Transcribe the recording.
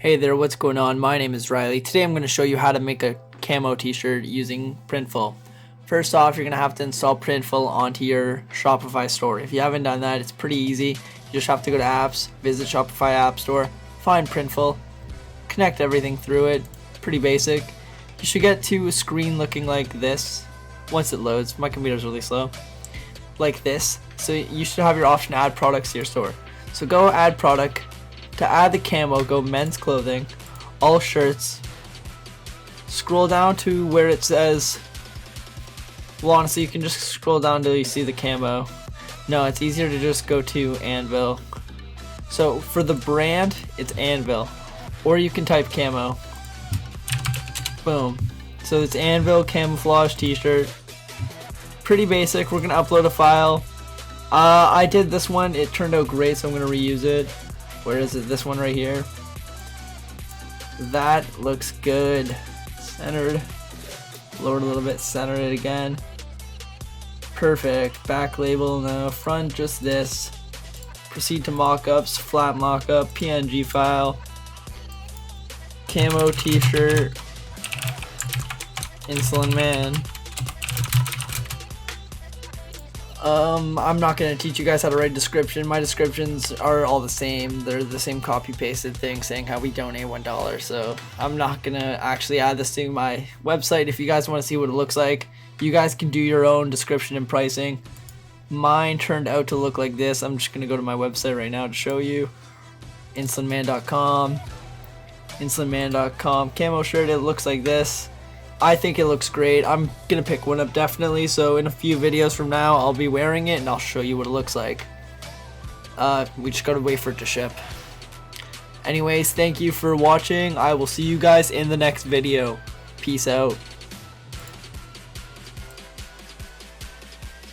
Hey there, what's going on? My name is Riley. Today I'm going to show you how to make a camo t-shirt using Printful. First off, you're going to have to install Printful onto your Shopify store. If you haven't done that, it's pretty easy. You just have to go to apps, visit Shopify App Store, find Printful, connect everything through it. Pretty basic. You should get to a screen looking like this once it loads. My computer's really slow. Like this. So you should have your option to add products to your store. So go add product. To add the camo, go men's clothing, all shirts. Scroll down to where it says, well, honestly, you can just scroll down till you see the camo. No, it's easier to just go to Anvil. So for the brand, it's Anvil, or you can type camo. Boom. So it's Anvil camouflage t-shirt. Pretty basic. We're gonna upload a file. I did this one, it turned out great, so I'm gonna reuse it. Where is it? This one right here. That looks good. Centered. Lower it a little bit. Center it again. Perfect. Back label, no. Front, just this. Proceed to mockups. Flat mockup. PNG file. Camo t-shirt. Insulin man. I'm not going to teach you guys how to write a description. My descriptions are all the same. They're the same copy-pasted thing saying how we donate $1. So I'm not going to actually add this to my website. If you guys want to see what it looks like, you guys can do your own description and pricing. Mine turned out to look like this. I'm just going to go to my website right now to show you. Insulinman.com. Insulinman.com. Camo shirt, it looks like this. I think it looks great. I'm gonna pick one up definitely, so in a few videos from now I'll be wearing it and I'll show you what it looks like. We just gotta wait for it to ship. Anyways, thank you for watching. I will see you guys in the next video. Peace out.